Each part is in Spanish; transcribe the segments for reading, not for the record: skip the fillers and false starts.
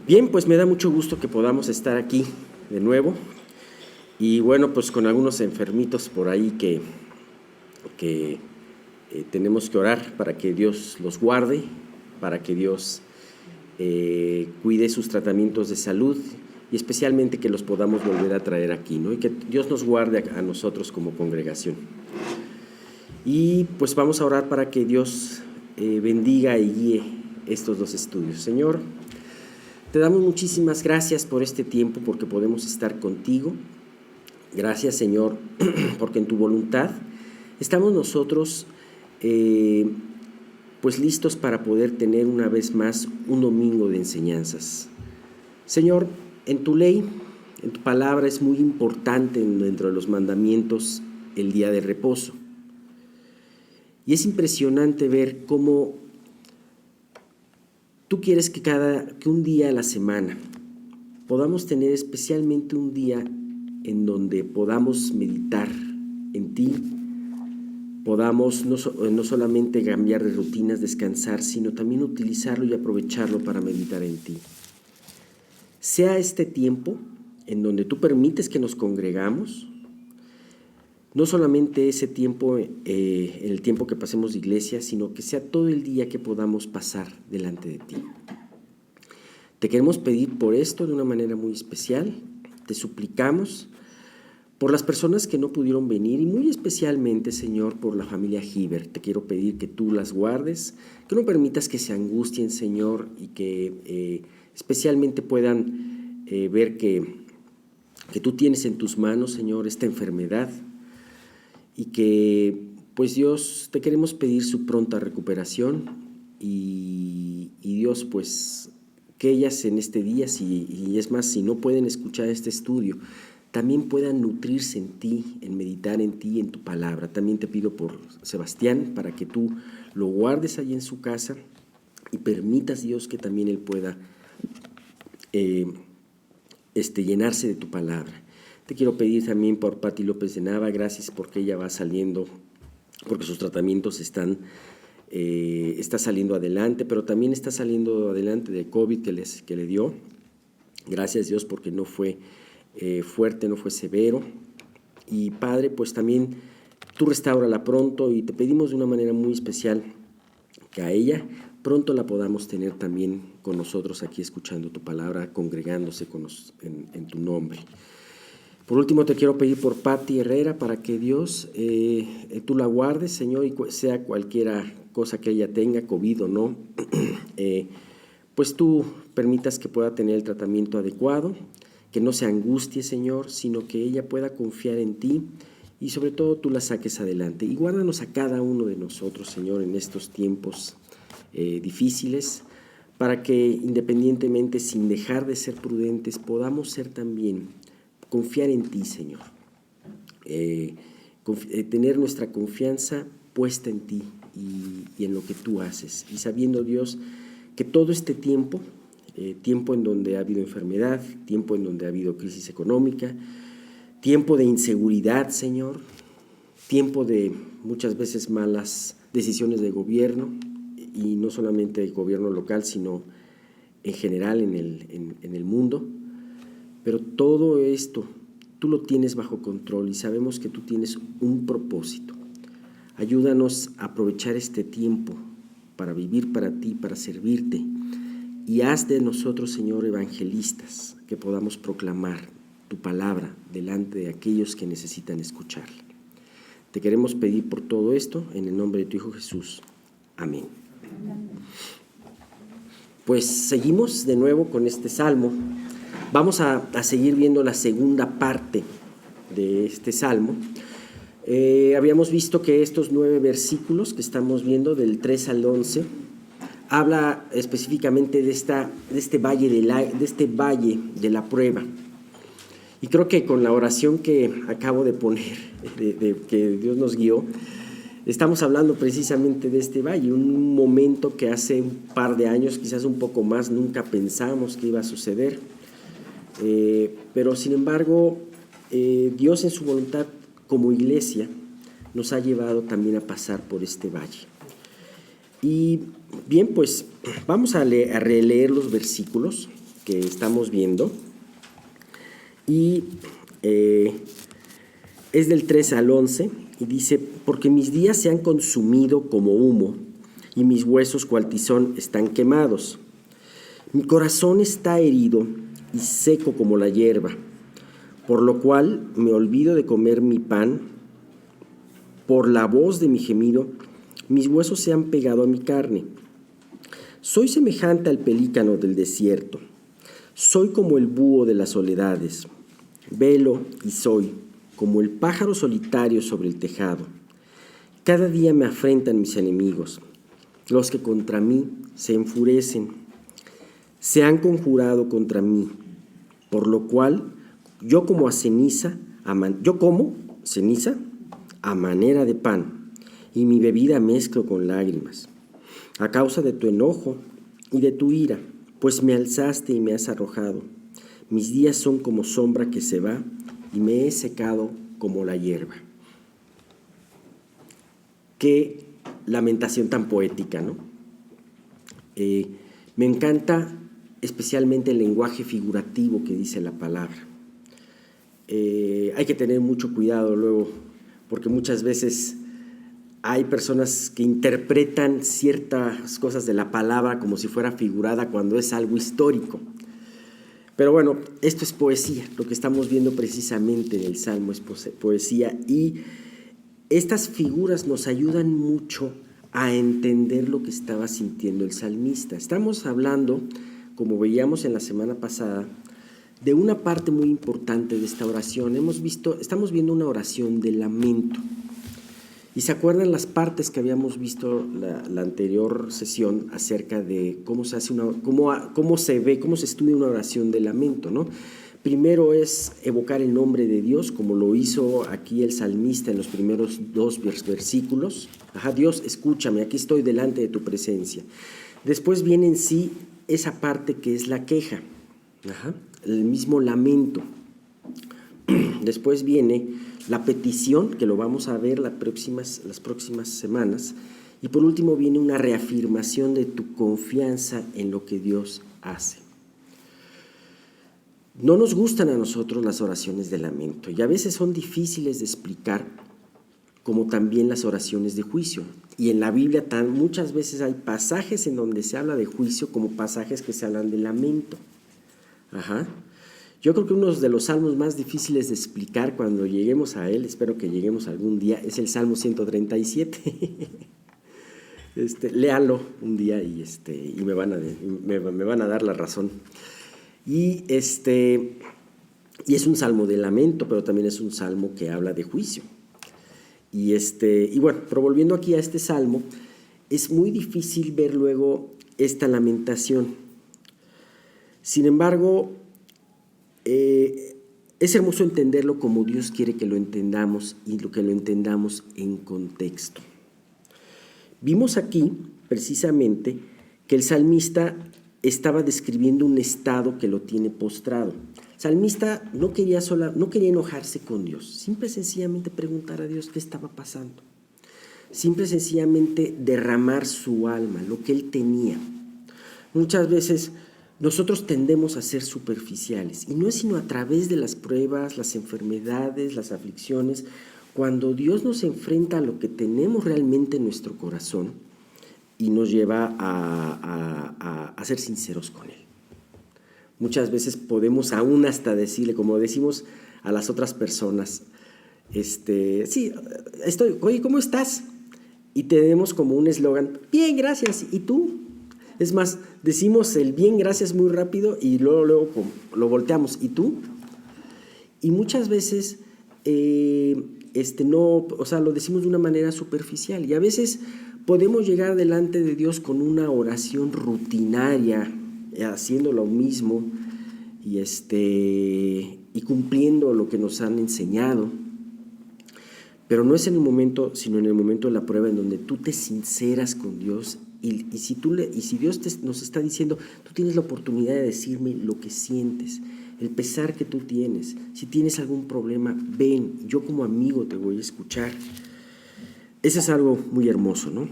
Bien, pues me da mucho gusto que podamos estar aquí de nuevo y bueno, pues con algunos enfermitos por ahí que tenemos que orar para que Dios los guarde, para que Dios cuide sus tratamientos de salud y especialmente que los podamos volver a traer aquí, ¿no? Y que Dios nos guarde a nosotros como congregación. Y pues vamos a orar para que Dios bendiga y guíe estos dos estudios. Señor, te damos muchísimas gracias por este tiempo, porque podemos estar contigo. Gracias, Señor, porque en tu voluntad estamos nosotros pues listos para poder tener una vez más un domingo de enseñanzas. Señor, en tu ley, en tu palabra es muy importante dentro de los mandamientos el día de reposo. Y es impresionante ver cómo tú quieres que un día a la semana podamos tener especialmente un día en donde podamos meditar en ti, podamos no solamente cambiar de rutinas, descansar, sino también utilizarlo y aprovecharlo para meditar en ti. Sea este tiempo en donde tú permites que nos congregamos, no solamente ese tiempo, el tiempo que pasemos de iglesia, sino que sea todo el día que podamos pasar delante de ti. Te queremos pedir por esto de una manera muy especial, te suplicamos por las personas que no pudieron venir y muy especialmente, Señor, por la familia Hiver. Te quiero pedir que tú las guardes, que no permitas que se angustien, Señor, y que especialmente puedan ver que tú tienes en tus manos, Señor, esta enfermedad y que, pues Dios, te queremos pedir su pronta recuperación y Dios, pues que ellas en este día, y es más, si no pueden escuchar este estudio, también puedan nutrirse en ti, en meditar en ti, en tu palabra. También te pido por Sebastián, para que tú lo guardes allí en su casa y permitas, Dios, que también él pueda llenarse de tu palabra. Te quiero pedir también por Pati López de Nava, gracias porque ella va saliendo, porque sus tratamientos está saliendo adelante, pero también está saliendo adelante de COVID que le dio. Gracias, Dios, porque no fue fuerte, no fue severo. Y Padre, pues también tú restáurala pronto y te pedimos de una manera muy especial que a ella pronto la podamos tener también con nosotros aquí escuchando tu palabra, congregándose en tu nombre. Por último, te quiero pedir por Pati Herrera para que Dios, tú la guardes, Señor, y sea cualquiera cosa que ella tenga, COVID o no, pues tú permitas que pueda tener el tratamiento adecuado, que no se angustie, Señor, sino que ella pueda confiar en ti y sobre todo tú la saques adelante. Y guárdanos a cada uno de nosotros, Señor, en estos tiempos difíciles, para que independientemente, sin dejar de ser prudentes, podamos ser también confiar en ti, Señor, tener nuestra confianza puesta en ti y en lo que tú haces, y sabiendo, Dios, que todo este tiempo, tiempo en donde ha habido enfermedad, tiempo en donde ha habido crisis económica, tiempo de inseguridad, Señor, tiempo de muchas veces malas decisiones de gobierno, y no solamente el gobierno local, sino en general en el mundo. Pero todo esto tú lo tienes bajo control y sabemos que tú tienes un propósito. Ayúdanos a aprovechar este tiempo para vivir para ti, para servirte, y haz de nosotros, Señor, evangelistas, que podamos proclamar tu palabra delante de aquellos que necesitan escucharla. Te queremos pedir por todo esto en el nombre de tu Hijo Jesús. Amén. Pues seguimos de nuevo con este salmo. Vamos a seguir viendo la segunda parte de este salmo. Habíamos visto que estos 9 versículos que estamos viendo, del 3 al 11, habla específicamente de este valle de la prueba. Y creo que con la oración que acabo de poner, de que Dios nos guió, estamos hablando precisamente de este valle, un momento que hace un par de años, quizás un poco más, nunca pensamos que iba a suceder. Pero sin embargo, Dios en su voluntad como iglesia nos ha llevado también a pasar por este valle. Y bien, pues vamos a releer los versículos que estamos viendo y es del 3 al 11 y dice: porque mis días se han consumido como humo y mis huesos cual tizón están quemados. Mi corazón está herido y seco como la hierba, por lo cual me olvido de comer mi pan. Por la voz de mi gemido, mis huesos se han pegado a mi carne. Soy semejante al pelícano del desierto. Soy como el búho de las soledades. Velo y soy como el pájaro solitario sobre el tejado. Cada día me afrentan mis enemigos, los que contra mí se enfurecen. Se han conjurado contra mí, por lo cual yo como ceniza a manera de pan, y mi bebida mezclo con lágrimas, a causa de tu enojo y de tu ira, pues me alzaste y me has arrojado. Mis días son como sombra que se va, y me he secado como la hierba. Qué lamentación tan poética, ¿no? Me encanta especialmente el lenguaje figurativo que dice la palabra. Hay que tener mucho cuidado luego, porque muchas veces hay personas que interpretan ciertas cosas de la palabra como si fuera figurada cuando es algo histórico. Pero bueno, esto es poesía, lo que estamos viendo precisamente en el Salmo es poesía, y estas figuras nos ayudan mucho a entender lo que estaba sintiendo el salmista. Estamos hablando, como veíamos en la semana pasada, de una parte muy importante de esta oración. Estamos viendo una oración de lamento. ¿Y se acuerdan las partes que habíamos visto la anterior sesión acerca de cómo se hace cómo se estudia una oración de lamento, ¿no? Primero es evocar el nombre de Dios, como lo hizo aquí el salmista en los primeros 2 versículos. Dios, escúchame, aquí estoy delante de tu presencia. Después viene en sí esa parte que es la queja, el mismo lamento. Después viene la petición, que lo vamos a ver las próximas semanas. Y por último viene una reafirmación de tu confianza en lo que Dios hace. No nos gustan a nosotros las oraciones de lamento y a veces son difíciles de explicar, como también las oraciones de juicio. Y en la Biblia muchas veces hay pasajes en donde se habla de juicio como pasajes que se hablan de lamento. Yo creo que uno de los salmos más difíciles de explicar cuando lleguemos a él, espero que lleguemos algún día, es el Salmo 137. Léalo un día y me van a dar la razón. Y es un salmo de lamento, pero también es un salmo que habla de juicio. Y bueno, pero volviendo aquí a este salmo, es muy difícil ver luego esta lamentación. Sin embargo, es hermoso entenderlo como Dios quiere que lo entendamos y que lo entendamos en contexto. Vimos aquí precisamente que el salmista estaba describiendo un estado que lo tiene postrado. El salmista no quería enojarse con Dios, simple y sencillamente preguntar a Dios qué estaba pasando. Simple y sencillamente derramar su alma, lo que él tenía. Muchas veces nosotros tendemos a ser superficiales y no es sino a través de las pruebas, las enfermedades, las aflicciones, cuando Dios nos enfrenta a lo que tenemos realmente en nuestro corazón y nos lleva a ser sinceros con Él. Muchas veces podemos aún hasta decirle, como decimos a las otras personas, sí, oye, ¿cómo estás? Y tenemos como un eslogan, bien, gracias, ¿y tú? Es más, decimos el bien, gracias muy rápido y luego lo volteamos, ¿y tú? Y muchas veces lo decimos de una manera superficial y a veces podemos llegar delante de Dios con una oración rutinaria, haciendo lo mismo y cumpliendo lo que nos han enseñado. Pero no es en el momento, sino en el momento de la prueba en donde tú te sinceras con Dios y si Dios nos está diciendo, tú tienes la oportunidad de decirme lo que sientes, el pesar que tú tienes. Si tienes algún problema, ven, yo como amigo te voy a escuchar. Eso es algo muy hermoso, ¿no?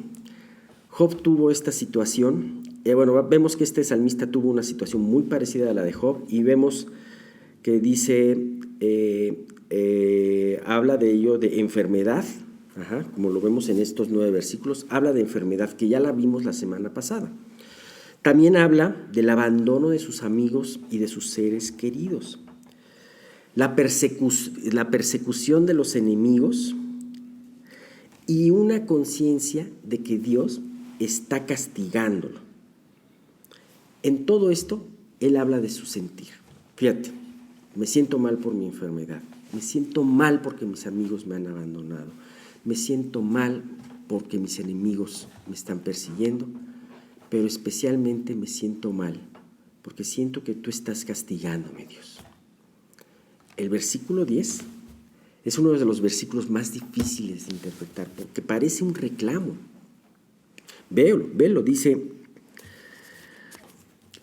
Job tuvo esta situación vemos que este salmista tuvo una situación muy parecida a la de Job, y vemos que dice, habla de ello, de enfermedad, como lo vemos en estos 9 versículos, habla de enfermedad, que ya la vimos la semana pasada. También habla del abandono de sus amigos y de sus seres queridos, la persecución de los enemigos y una conciencia de que Dios está castigándolo. En todo esto, él habla de su sentir. Fíjate, me siento mal por mi enfermedad, me siento mal porque mis amigos me han abandonado, me siento mal porque mis enemigos me están persiguiendo, pero especialmente me siento mal porque siento que tú estás castigándome, Dios. El versículo 10 es uno de los versículos más difíciles de interpretar porque parece un reclamo. Velo, dice: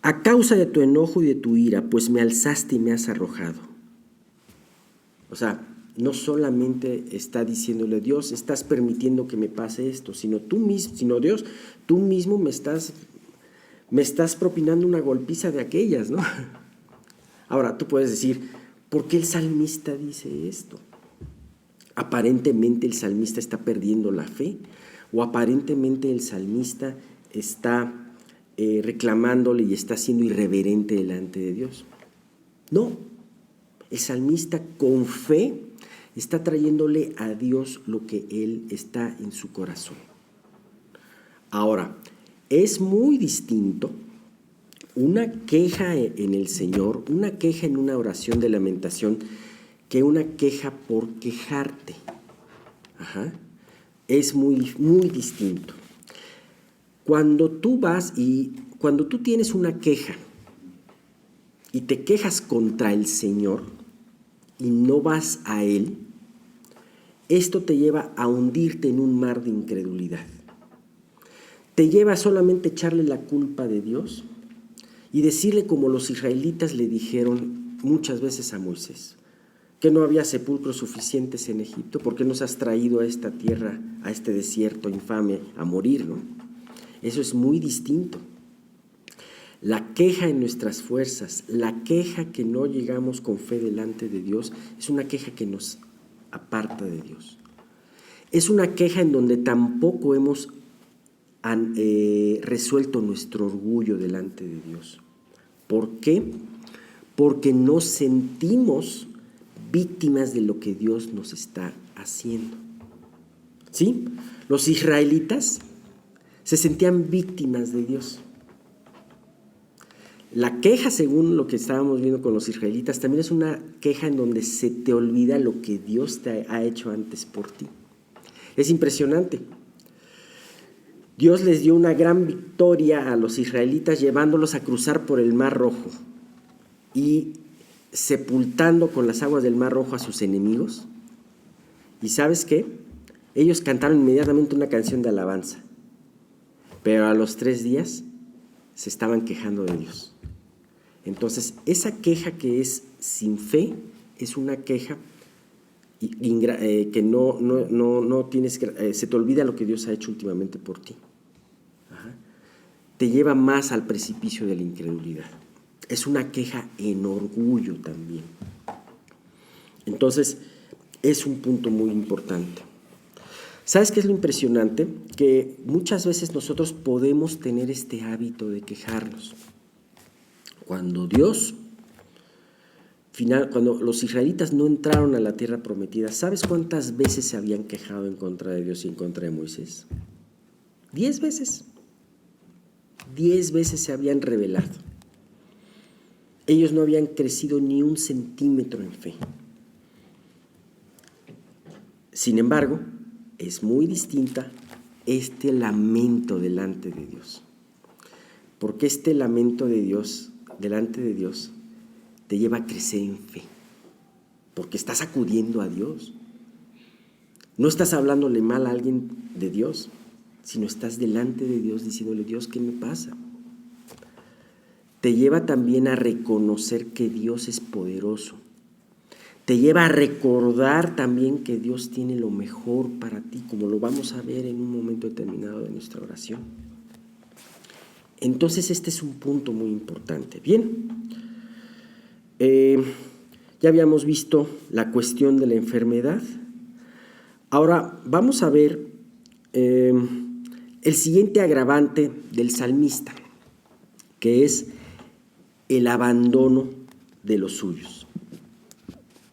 a causa de tu enojo y de tu ira, pues me alzaste y me has arrojado. O sea, no solamente está diciéndole: Dios, estás permitiendo que me pase esto, sino Dios, tú mismo me estás propinando una golpiza de aquellas, ¿no? Ahora, tú puedes decir: ¿por qué el salmista dice esto? Aparentemente el salmista está perdiendo la fe, o aparentemente el salmista está reclamándole y está siendo irreverente delante de Dios. No, el salmista con fe está trayéndole a Dios lo que él está en su corazón. Ahora, es muy distinto una queja en el Señor, una queja en una oración de lamentación, que una queja por quejarte. Es muy, muy distinto. Cuando tú tienes una queja y te quejas contra el Señor y no vas a Él, esto te lleva a hundirte en un mar de incredulidad. Te lleva a solamente echarle la culpa de Dios y decirle, como los israelitas le dijeron muchas veces a Moisés, que no había sepulcros suficientes en Egipto, ¿por qué nos has traído a esta tierra, a este desierto infame, a morir, no? Eso es muy distinto. La queja en nuestras fuerzas, la queja que no llegamos con fe delante de Dios, es una queja que nos aparta de Dios. Es una queja en donde tampoco hemos resuelto nuestro orgullo delante de Dios. ¿Por qué? Porque nos sentimos víctimas de lo que Dios nos está haciendo. ¿Sí? Los israelitas se sentían víctimas de Dios. La queja, según lo que estábamos viendo con los israelitas, también es una queja en donde se te olvida lo que Dios te ha hecho antes por ti. Es impresionante. Dios les dio una gran victoria a los israelitas, llevándolos a cruzar por el Mar Rojo y sepultando con las aguas del Mar Rojo a sus enemigos. ¿Y sabes qué? Ellos cantaron inmediatamente una canción de alabanza, pero a los 3 días se estaban quejando de Dios. Entonces, esa queja que es sin fe es una queja que no tienes que, se te olvida lo que Dios ha hecho últimamente por ti. Te lleva más al precipicio de la incredulidad. Es una queja en orgullo también. Entonces, es un punto muy importante. ¿Sabes qué es lo impresionante? Que muchas veces nosotros podemos tener este hábito de quejarnos. Cuando los israelitas no entraron a la tierra prometida, ¿sabes cuántas veces se habían quejado en contra de Dios y en contra de Moisés? 10 veces. 10 veces se habían rebelado. Ellos no habían crecido ni un centímetro en fe. Sin embargo, es muy distinta este lamento delante de Dios. Porque este lamento de Dios, delante de Dios, te lleva a crecer en fe. Porque estás acudiendo a Dios. No estás hablándole mal a alguien de Dios, sino estás delante de Dios diciéndole: Dios, ¿qué me pasa? Te lleva también a reconocer que Dios es poderoso. Te lleva a recordar también que Dios tiene lo mejor para ti, como lo vamos a ver en un momento determinado de nuestra oración. Entonces este es un punto muy importante. Bien, ya habíamos visto la cuestión de la enfermedad. Ahora vamos a ver el siguiente agravante del salmista, que es el abandono de los suyos.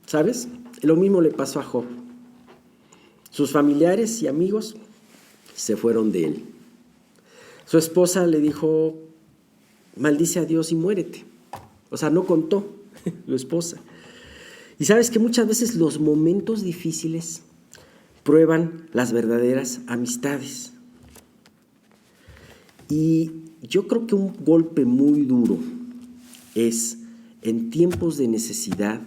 ¿Sabes? Lo mismo le pasó a Job. Sus familiares y amigos se fueron de él. Su esposa le dijo, maldice a Dios y muérete. O sea, no contó su esposa. Y sabes que muchas veces los momentos difíciles prueban las verdaderas amistades. Y yo creo que un golpe muy duro es en tiempos de necesidad,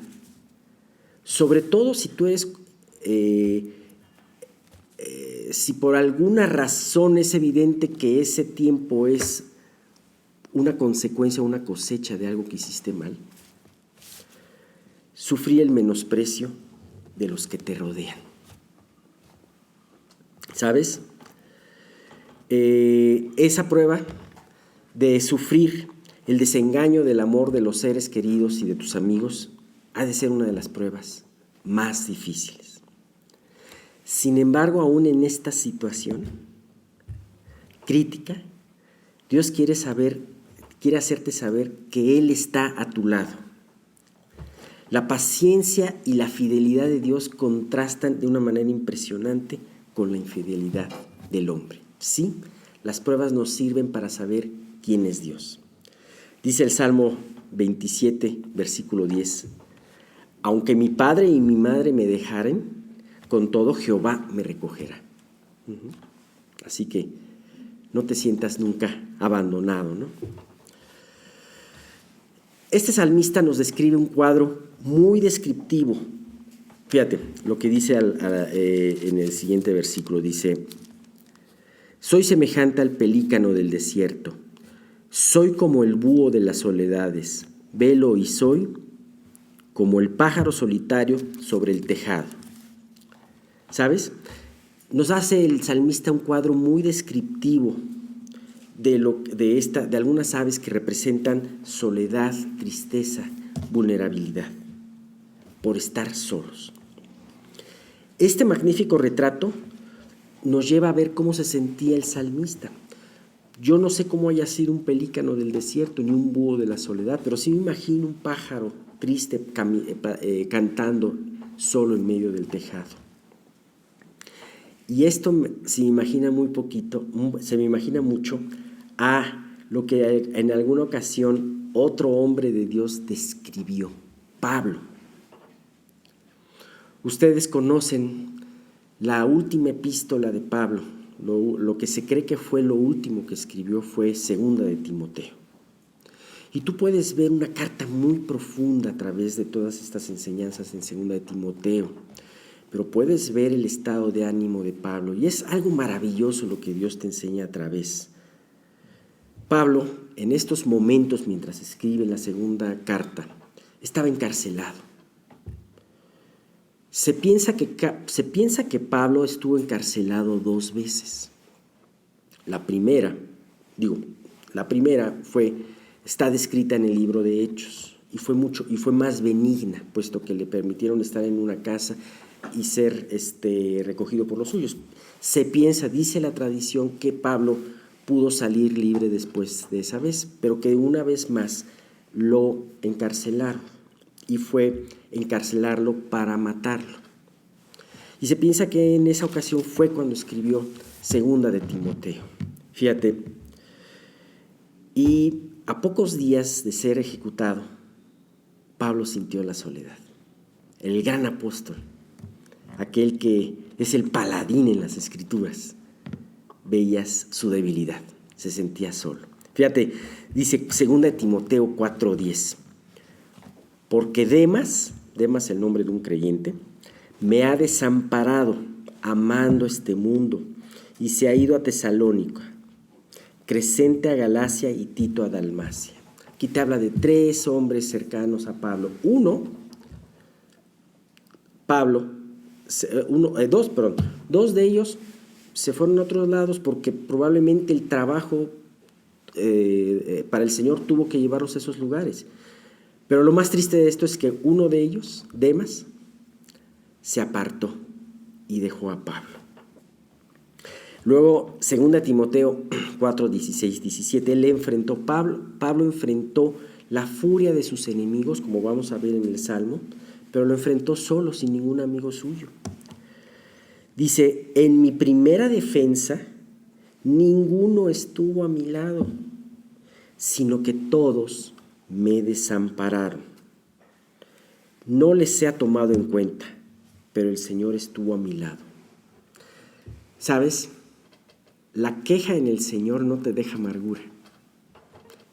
sobre todo si tú eres, si por alguna razón es evidente que ese tiempo es una consecuencia, una cosecha de algo que hiciste mal, sufrí el menosprecio de los que te rodean. ¿Sabes? Esa prueba de sufrir el desengaño del amor de los seres queridos y de tus amigos ha de ser una de las pruebas más difíciles. Sin embargo, aún en esta situación crítica, Dios quiere hacerte saber que Él está a tu lado. La paciencia y la fidelidad de Dios contrastan de una manera impresionante con la infidelidad del hombre. Sí, las pruebas nos sirven para saber quién es Dios. Dice el Salmo 27, versículo 10, aunque mi padre y mi madre me dejaren, con todo Jehová me recogerá. Así que no te sientas nunca abandonado, ¿no? Este salmista nos describe un cuadro muy descriptivo. Fíjate lo que dice en el siguiente versículo. Dice, soy semejante al pelícano del desierto, soy como el búho de las soledades, velo y soy como el pájaro solitario sobre el tejado. ¿Sabes? Nos hace el salmista un cuadro muy descriptivo de algunas aves que representan soledad, tristeza, vulnerabilidad, por estar solos. Este magnífico retrato nos lleva a ver cómo se sentía el salmista. Yo no sé cómo haya sido un pelícano del desierto ni un búho de la soledad, pero sí me imagino un pájaro triste cantando solo en medio del tejado. Y esto se me imagina mucho a lo que en alguna ocasión otro hombre de Dios describió, Pablo. Ustedes conocen la última epístola de Pablo, lo que se cree que fue lo último que escribió fue Segunda de Timoteo. Y tú puedes ver una carta muy profunda a través de todas estas enseñanzas en Segunda de Timoteo, pero puedes ver el estado de ánimo de Pablo y es algo maravilloso lo que Dios te enseña a través. Pablo, en estos momentos, mientras escribe la segunda carta, estaba encarcelado. Se piensa que Pablo estuvo encarcelado 2 veces. La primera está descrita en el libro de Hechos y fue más benigna, puesto que le permitieron estar en una casa y ser recogido por los suyos. Se piensa, dice la tradición, que Pablo pudo salir libre después de esa vez, pero que una vez más lo encarcelaron y fue encarcelarlo para matarlo. Y se piensa que en esa ocasión fue cuando escribió Segunda de Timoteo. Fíjate, y a pocos días de ser ejecutado, Pablo sintió la soledad. El gran apóstol, aquel que es el paladín en las Escrituras, veías su debilidad, se sentía solo. Fíjate, dice 2 de Timoteo 4:10, porque Demas, el nombre de un creyente, me ha desamparado amando este mundo y se ha ido a Tesalónica, Crescente a Galacia y Tito a Dalmacia. Aquí te habla de 3 hombres cercanos a Pablo. Dos de ellos se fueron a otros lados porque probablemente el trabajo para el Señor tuvo que llevarlos a esos lugares. Pero lo más triste de esto es que uno de ellos, Demas, se apartó y dejó a Pablo. Luego, 2 Timoteo 4, 16, 17, Pablo enfrentó la furia de sus enemigos, como vamos a ver en el Salmo, pero lo enfrentó solo, sin ningún amigo suyo. Dice, en mi primera defensa, ninguno estuvo a mi lado, sino que todos me desampararon. No les sea tomado en cuenta, pero el Señor estuvo a mi lado. ¿Sabes? La queja en el Señor no te deja amargura.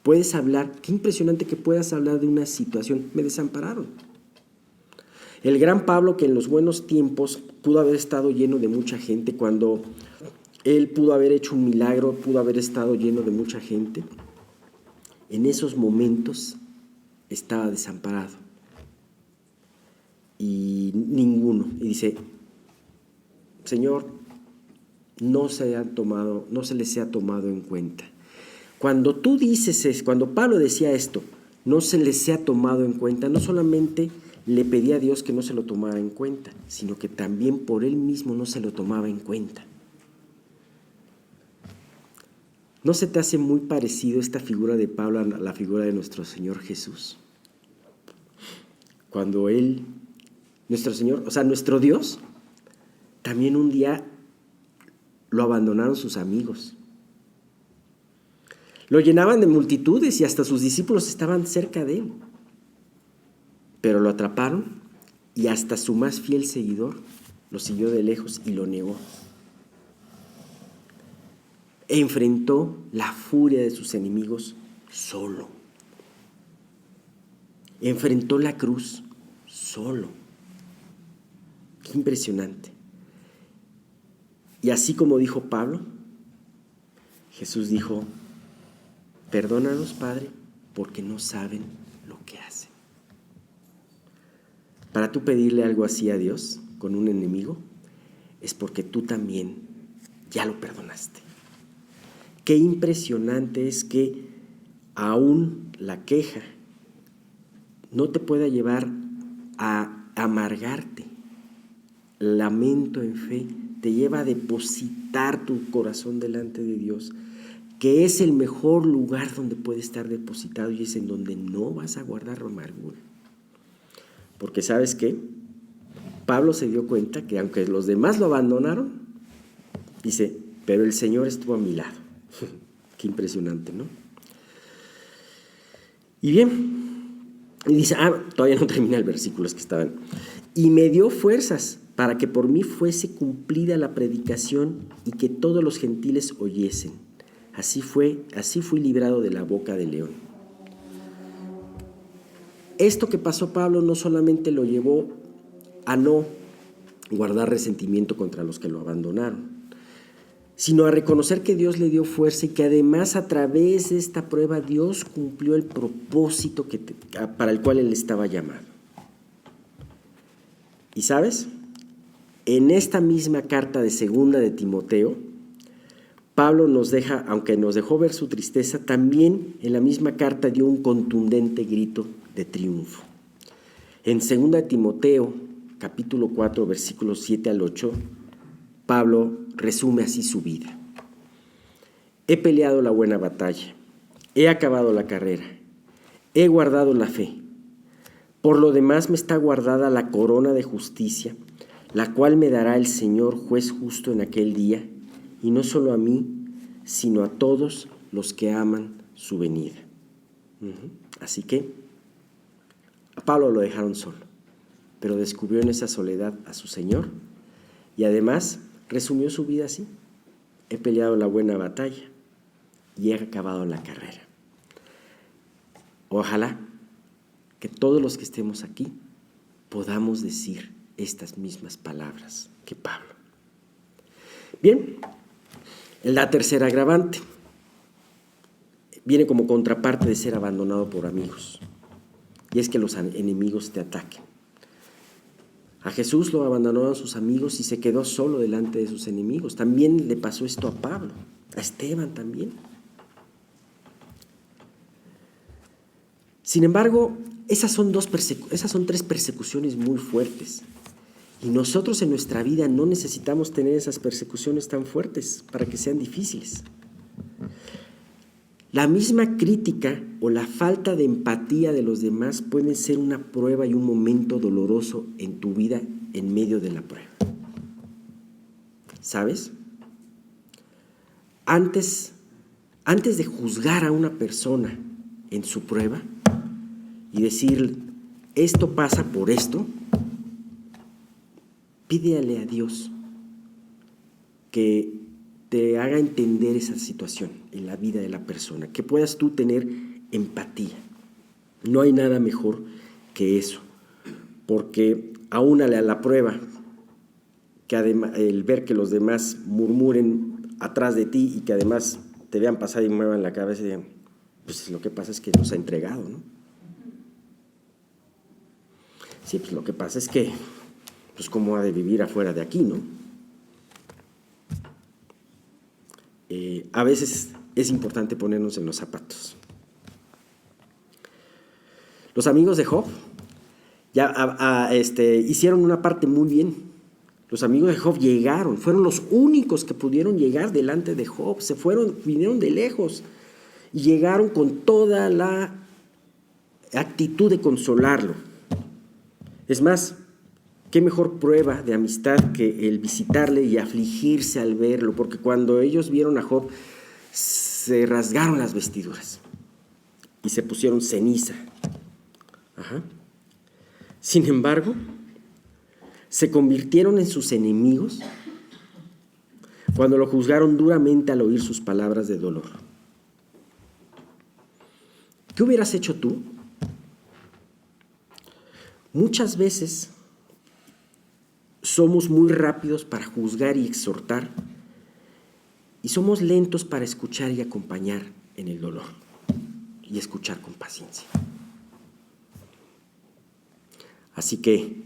Puedes hablar, qué impresionante que puedas hablar de una situación, me desampararon. El gran Pablo, que en los buenos tiempos pudo haber estado lleno de mucha gente, cuando él pudo haber hecho un milagro, pudo haber estado lleno de mucha gente, en esos momentos estaba desamparado. Y ninguno. Y dice, Señor, no se les ha tomado en cuenta. Cuando tú dices, cuando Pablo decía esto, no se les ha tomado en cuenta, no solamente le pedía a Dios que no se lo tomara en cuenta, sino que también por él mismo no se lo tomaba en cuenta. ¿No se te hace muy parecido esta figura de Pablo a la figura de nuestro Señor Jesús? Cuando nuestro Dios, también un día lo abandonaron sus amigos. Lo llenaban de multitudes y hasta sus discípulos estaban cerca de él. Pero lo atraparon y hasta su más fiel seguidor lo siguió de lejos y lo negó. Enfrentó la furia de sus enemigos solo. Enfrentó la cruz solo. Qué impresionante. Y así como dijo Pablo, Jesús dijo, perdónanos, Padre, porque no saben lo que hacen. Para tú pedirle algo así a Dios con un enemigo, es porque tú también ya lo perdonaste. Qué impresionante es que aún la queja no te pueda llevar a amargarte. El lamento en fe te lleva a depositar tu corazón delante de Dios, que es el mejor lugar donde puede estar depositado y es en donde no vas a guardar amargura. Porque ¿sabes qué? Pablo se dio cuenta que aunque los demás lo abandonaron, dice, pero el Señor estuvo a mi lado. Qué impresionante, ¿no? Y bien, y dice, todavía no termina el versículo, es que estaban. Y me dio fuerzas para que por mí fuese cumplida la predicación y que todos los gentiles oyesen. Así fui librado de la boca del león. Esto que pasó Pablo no solamente lo llevó a no guardar resentimiento contra los que lo abandonaron, sino a reconocer que Dios le dio fuerza y que además a través de esta prueba Dios cumplió el propósito para el cual él estaba llamado. ¿Y sabes? En esta misma carta de 2 de Timoteo, Pablo nos deja, aunque nos dejó ver su tristeza, también en la misma carta dio un contundente grito de triunfo. En 2 de Timoteo, capítulo 4, versículos 7 al 8, Pablo resume así su vida. He peleado la buena batalla, he acabado la carrera, he guardado la fe. Por lo demás me está guardada la corona de justicia, la cual me dará el Señor juez justo en aquel día, y no solo a mí, sino a todos los que aman su venida. Así que a Pablo lo dejaron solo, pero descubrió en esa soledad a su Señor y además resumió su vida así: he peleado la buena batalla y he acabado la carrera. Ojalá que todos los que estemos aquí podamos decir estas mismas palabras que Pablo. Bien, la tercera agravante viene como contraparte de ser abandonado por amigos, y es que los enemigos te ataquen. A Jesús lo abandonaron sus amigos y se quedó solo delante de sus enemigos. También le pasó esto a Pablo, a Esteban también. Sin embargo, esas son tres persecuciones muy fuertes. Y nosotros en nuestra vida no necesitamos tener esas persecuciones tan fuertes para que sean difíciles. La misma crítica o la falta de empatía de los demás pueden ser una prueba y un momento doloroso en tu vida en medio de la prueba. ¿Sabes? Antes de juzgar a una persona en su prueba y decir, esto pasa por esto, pídele a Dios que te haga entender esa situación en la vida de la persona, que puedas tú tener empatía. No hay nada mejor que eso, porque aúnale a la prueba, que además, el ver que los demás murmuren atrás de ti y que además te vean pasar y muevan la cabeza y digan, pues lo que pasa es que nos ha entregado, ¿no? Sí, pues lo que pasa es que, pues cómo ha de vivir afuera de aquí, ¿no? A veces es importante ponernos en los zapatos. Los amigos de Job hicieron una parte muy bien. Los amigos de Job llegaron, fueron los únicos que pudieron llegar delante de Job. Vinieron de lejos y llegaron con toda la actitud de consolarlo. Es más, qué mejor prueba de amistad que el visitarle y afligirse al verlo, porque cuando ellos vieron a Job, se rasgaron las vestiduras y se pusieron ceniza. Sin embargo, se convirtieron en sus enemigos cuando lo juzgaron duramente al oír sus palabras de dolor. ¿Qué hubieras hecho tú? Muchas veces somos muy rápidos para juzgar y exhortar y somos lentos para escuchar y acompañar en el dolor y escuchar con paciencia. Así que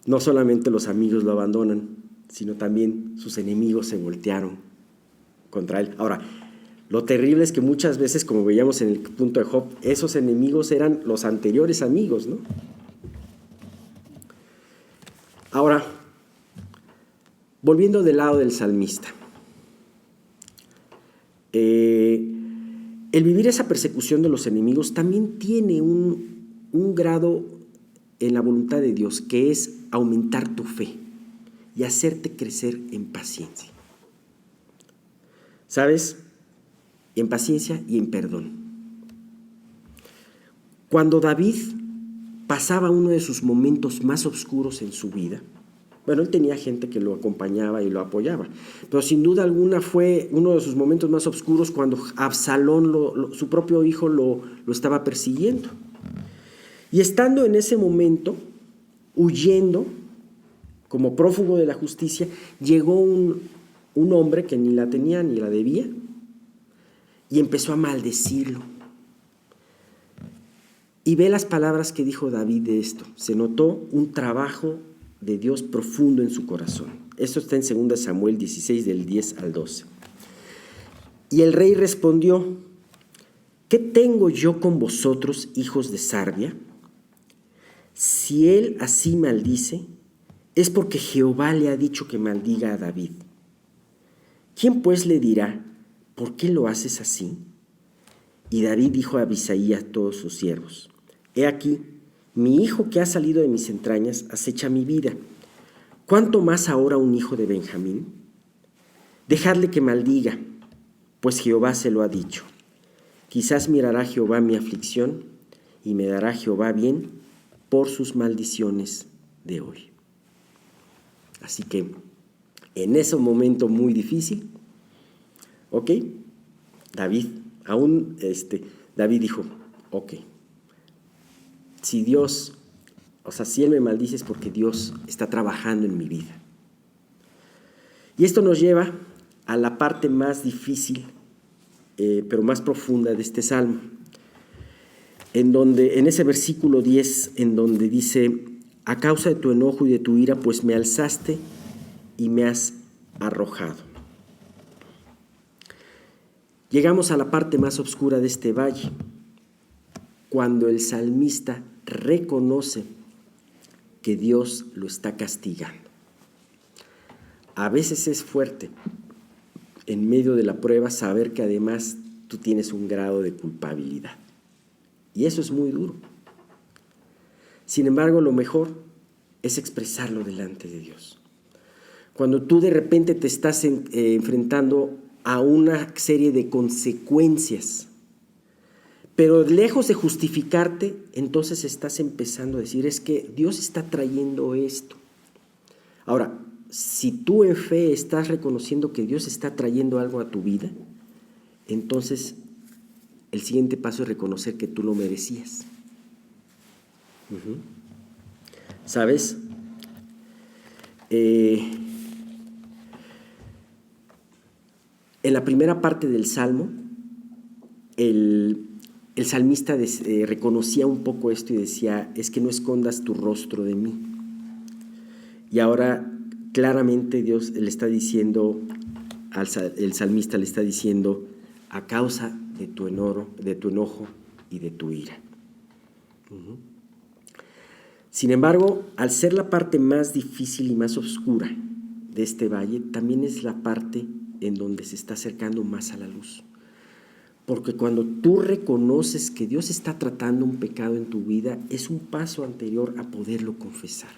no solamente los amigos lo abandonan, sino también sus enemigos se voltearon contra él. Ahora, lo terrible es que muchas veces, como veíamos en el punto de Job, esos enemigos eran los anteriores amigos, ¿no? Ahora, volviendo del lado del salmista, el vivir esa persecución de los enemigos también tiene un grado en la voluntad de Dios, que es aumentar tu fe y hacerte crecer en paciencia. ¿Sabes? En paciencia y en perdón. Cuando David pasaba uno de sus momentos más oscuros en su vida, bueno, él tenía gente que lo acompañaba y lo apoyaba, pero sin duda alguna fue uno de sus momentos más oscuros cuando Absalón, su propio hijo, lo estaba persiguiendo. Y estando en ese momento, huyendo, como prófugo de la justicia, llegó un hombre que ni la tenía ni la debía y empezó a maldecirlo. Y ve las palabras que dijo David de esto. Se notó un trabajo de Dios profundo en su corazón. Esto está en 2 Samuel 16, del 10 al 12. Y el rey respondió, ¿qué tengo yo con vosotros, hijos de Sarbia? Si él así maldice, es porque Jehová le ha dicho que maldiga a David. ¿Quién pues le dirá, por qué lo haces así? Y David dijo a Abisai a todos sus siervos, he aquí, mi hijo que ha salido de mis entrañas acecha mi vida. ¿Cuánto más ahora un hijo de Benjamín? Dejadle que maldiga, pues Jehová se lo ha dicho. Quizás mirará Jehová mi aflicción y me dará Jehová bien por sus maldiciones de hoy. Así que en ese momento muy difícil, David dijo, si él me maldice es porque Dios está trabajando en mi vida. Y esto nos lleva a la parte más difícil, pero más profunda de este salmo, en ese versículo 10, en donde dice, a causa de tu enojo y de tu ira, pues me alzaste y me has arrojado. Llegamos a la parte más oscura de este valle. cuando el salmista reconoce que Dios lo está castigando. A veces es fuerte, en medio de la prueba, saber que además tú tienes un grado de culpabilidad. Y eso es muy duro. Sin embargo, lo mejor es expresarlo delante de Dios. Cuando tú de repente te estás enfrentando a una serie de consecuencias, pero lejos de justificarte, entonces estás empezando a decir, es que Dios está trayendo esto. Ahora, si tú en fe estás reconociendo que Dios está trayendo algo a tu vida, entonces el siguiente paso es reconocer que tú lo merecías. ¿Sabes? En la primera parte del Salmo, el salmista reconocía un poco esto y decía, es que no escondas tu rostro de mí. Y ahora claramente Dios le está diciendo, el salmista le está diciendo, a causa de tu enojo y de tu ira. Sin embargo, al ser la parte más difícil y más oscura de este valle, también es la parte en donde se está acercando más a la luz. Porque cuando tú reconoces que Dios está tratando un pecado en tu vida, es un paso anterior a poderlo confesar.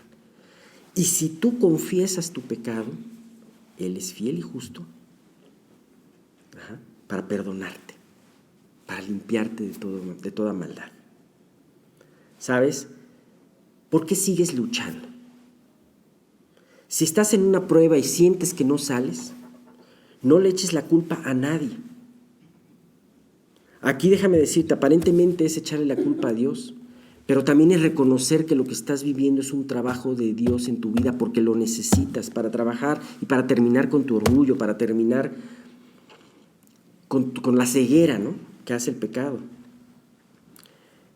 Y si tú confiesas tu pecado, Él es fiel y justo para perdonarte, para limpiarte de toda maldad. ¿Sabes? ¿Por qué sigues luchando? Si estás en una prueba y sientes que no sales, no le eches la culpa a nadie. Aquí déjame decirte, aparentemente es echarle la culpa a Dios, pero también es reconocer que lo que estás viviendo es un trabajo de Dios en tu vida porque lo necesitas para trabajar y para terminar con tu orgullo, para terminar con la ceguera, ¿no?, que hace el pecado.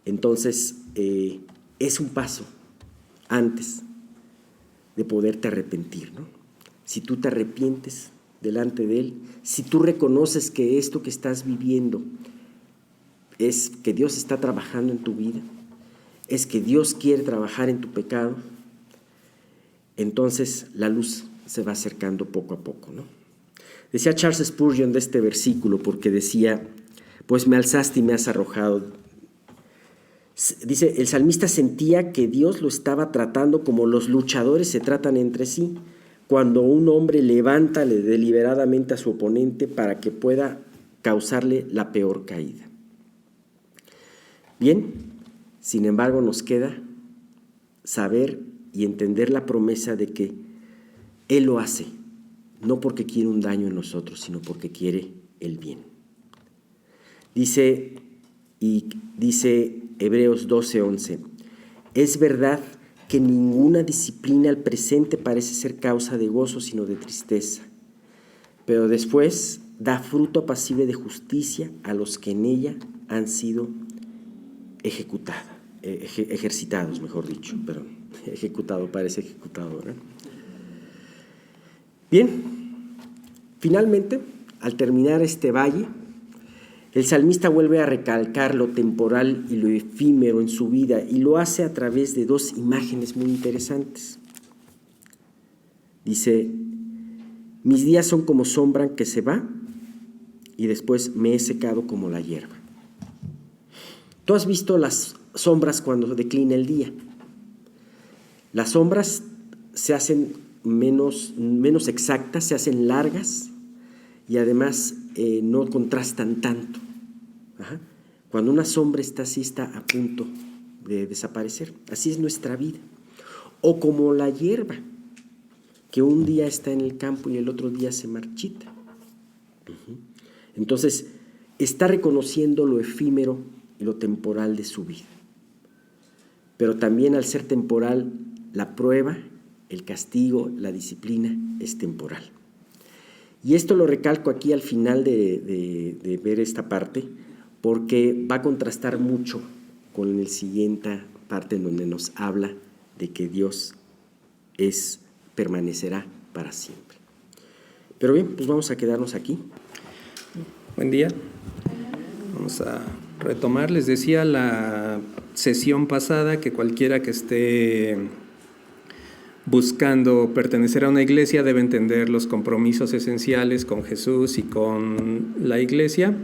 Entonces, es un paso antes de poderte arrepentir, ¿no? Si tú te arrepientes delante de Él, si tú reconoces que esto que estás viviendo es que Dios está trabajando en tu vida, es que Dios quiere trabajar en tu pecado, entonces la luz se va acercando poco a poco, ¿no? Decía Charles Spurgeon de este versículo, porque decía, pues me alzaste y me has arrojado. Dice, el salmista sentía que Dios lo estaba tratando como los luchadores se tratan entre sí, cuando un hombre levanta deliberadamente a su oponente para que pueda causarle la peor caída. Bien, sin embargo, nos queda saber y entender la promesa de que Él lo hace, no porque quiere un daño en nosotros, sino porque quiere el bien. Dice Hebreos 12:11, es verdad que ninguna disciplina al presente parece ser causa de gozo, sino de tristeza, pero después da fruto apacible de justicia a los que en ella han sido ejercitados, mejor dicho, perdón, ejecutado, parece ejecutado, ¿verdad? Bien, finalmente, al terminar este valle, el salmista vuelve a recalcar lo temporal y lo efímero en su vida y lo hace a través de dos imágenes muy interesantes. Dice, mis días son como sombra que se va y después me he secado como la hierba. Tú has visto las sombras cuando declina el día. Las sombras se hacen menos exactas, se hacen largas y además no contrastan tanto. Cuando una sombra está así, está a punto de desaparecer. Así es nuestra vida. O como la hierba, que un día está en el campo y el otro día se marchita. Entonces, está reconociendo lo efímero y lo temporal de su vida. Pero también al ser temporal, la prueba, el castigo, la disciplina es temporal. Y esto lo recalco aquí al final de ver esta parte, porque va a contrastar mucho con la siguiente parte en donde nos habla de que Dios permanecerá para siempre. Pero bien, pues vamos a quedarnos aquí. Buen día. Vamos a retomar. Les decía la sesión pasada que cualquiera que esté buscando pertenecer a una iglesia debe entender los compromisos esenciales con Jesús y con la iglesia.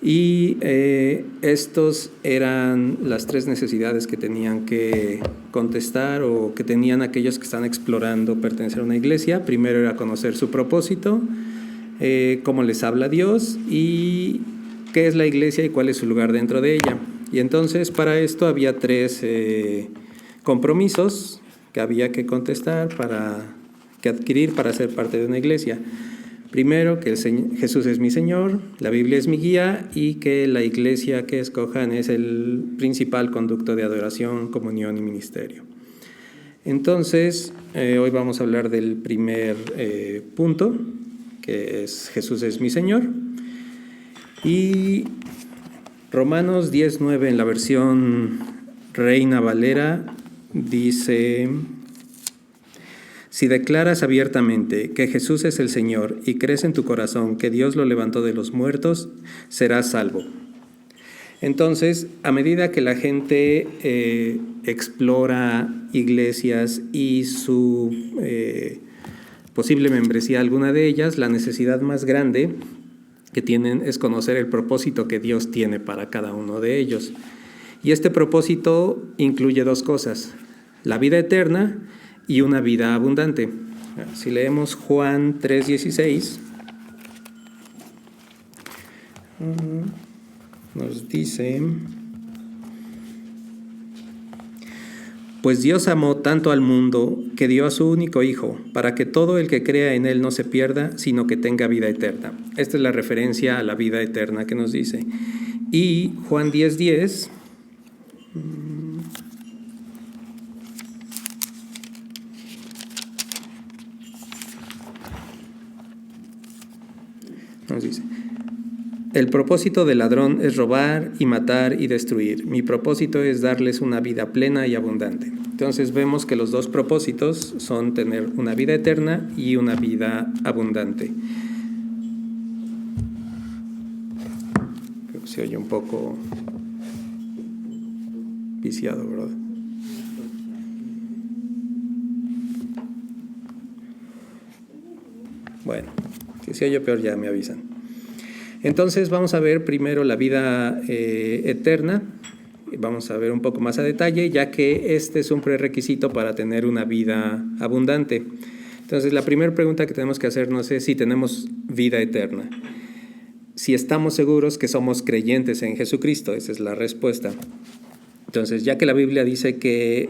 Y estos eran las tres necesidades que tenían que contestar o que tenían aquellos que están explorando pertenecer a una iglesia. Primero era conocer su propósito, cómo les habla Dios y qué es la iglesia y cuál es su lugar dentro de ella. Y entonces para esto había tres compromisos que había que contestar, que adquirir para ser parte de una iglesia. Primero, que Jesús es mi Señor, la Biblia es mi guía y que la iglesia que escojan es el principal conducto de adoración, comunión y ministerio. Entonces, hoy vamos a hablar del primer punto, que es Jesús es mi Señor. Y Romanos 10:9 en la versión Reina Valera dice: si declaras abiertamente que Jesús es el Señor y crees en tu corazón que Dios lo levantó de los muertos, serás salvo. Entonces, a medida que la gente explora iglesias y su posible membresía, alguna de ellas, la necesidad más grande que tienen es conocer el propósito que Dios tiene para cada uno de ellos. Y este propósito incluye dos cosas: la vida eterna y una vida abundante. Si leemos Juan 3:16, nos dice: pues Dios amó tanto al mundo que dio a su único Hijo, para que todo el que crea en Él no se pierda, sino que tenga vida eterna. Esta es la referencia a la vida eterna que nos dice. Y Juan 10:10 nos dice: el propósito del ladrón es robar y matar y destruir. Mi propósito es darles una vida plena y abundante. Entonces vemos que los dos propósitos son tener una vida eterna y una vida abundante. Creo que se oye un poco viciado, ¿verdad? Bueno, si se oye peor ya me avisan. Entonces vamos a ver primero la vida eterna. Vamos a ver un poco más a detalle, ya que este es un prerequisito para tener una vida abundante. Entonces la primera pregunta que tenemos que hacernos es si tenemos vida eterna. Si estamos seguros que somos creyentes en Jesucristo, esa es la respuesta. Entonces, ya que la Biblia dice que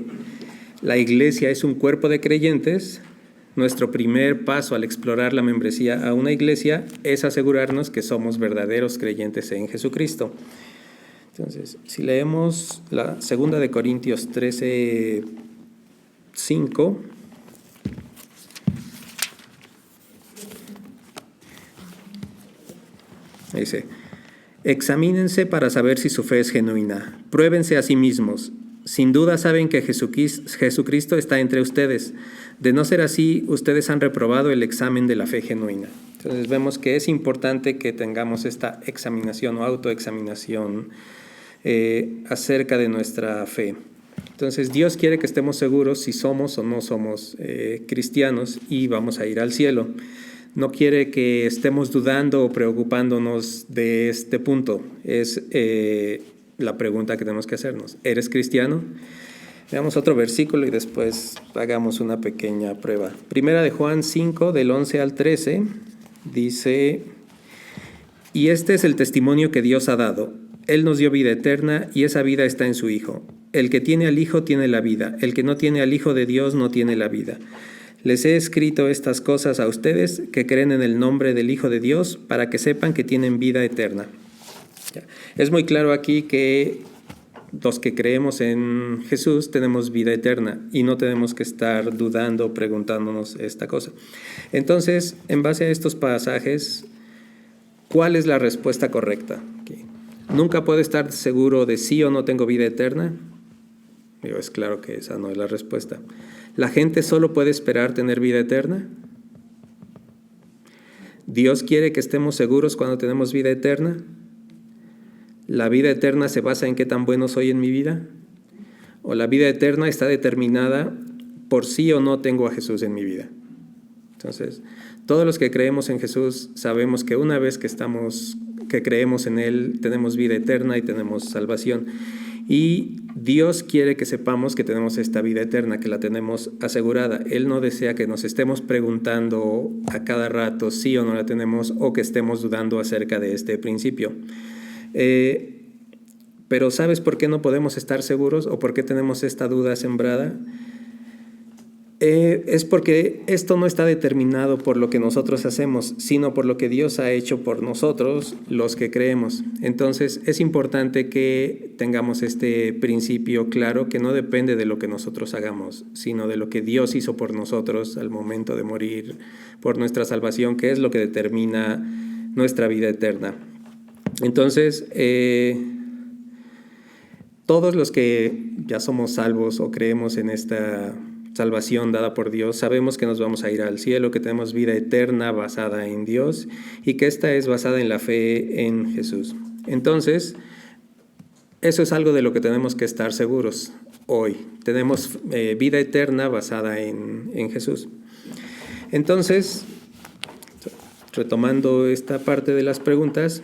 la iglesia es un cuerpo de creyentes, nuestro primer paso al explorar la membresía a una iglesia es asegurarnos que somos verdaderos creyentes en Jesucristo. Entonces, si leemos la 2 de Corintios 13:5, dice: examínense para saber si su fe es genuina. Pruébense a sí mismos. Sin duda saben que Jesucristo está entre ustedes. De no ser así, ustedes han reprobado el examen de la fe genuina. Entonces vemos que es importante que tengamos esta examinación o autoexaminación acerca de nuestra fe. Entonces Dios quiere que estemos seguros si somos o no somos cristianos y vamos a ir al cielo. No quiere que estemos dudando o preocupándonos de este punto. Es la pregunta que tenemos que hacernos. ¿Eres cristiano? Veamos otro versículo y después hagamos una pequeña prueba. Primera de Juan 5, del 11 al 13, dice: y este es el testimonio que Dios ha dado. Él nos dio vida eterna y esa vida está en su Hijo. El que tiene al Hijo tiene la vida. El que no tiene al Hijo de Dios no tiene la vida. Les he escrito estas cosas a ustedes que creen en el nombre del Hijo de Dios para que sepan que tienen vida eterna. Es muy claro aquí que los que creemos en Jesús tenemos vida eterna y no tenemos que estar dudando o preguntándonos esta cosa. Entonces, en base a estos pasajes, ¿cuál es la respuesta correcta? ¿Nunca puedo estar seguro de sí o no tengo vida eterna? Es claro que esa no es la respuesta. ¿La gente solo puede esperar tener vida eterna? ¿Dios quiere que estemos seguros cuando tenemos vida eterna? ¿La vida eterna se basa en qué tan bueno soy en mi vida? ¿O la vida eterna está determinada por sí o no tengo a Jesús en mi vida? Entonces, todos los que creemos en Jesús sabemos que una vez que creemos en Él, tenemos vida eterna y tenemos salvación. Y Dios quiere que sepamos que tenemos esta vida eterna, que la tenemos asegurada. Él no desea que nos estemos preguntando a cada rato si o no la tenemos, o que estemos dudando acerca de este principio. Pero ¿sabes por qué no podemos estar seguros o por qué tenemos esta duda sembrada? Es porque esto no está determinado por lo que nosotros hacemos, sino por lo que Dios ha hecho por nosotros, los que creemos. Entonces es importante que tengamos este principio claro, que no depende de lo que nosotros hagamos, sino de lo que Dios hizo por nosotros al momento de morir por nuestra salvación, que es lo que determina nuestra vida eterna. Entonces, todos los que ya somos salvos o creemos en esta salvación dada por Dios, sabemos que nos vamos a ir al cielo, que tenemos vida eterna basada en Dios y que esta es basada en la fe en Jesús. Entonces, eso es algo de lo que tenemos que estar seguros hoy. Tenemos vida eterna basada en Jesús. Entonces, retomando esta parte de las preguntas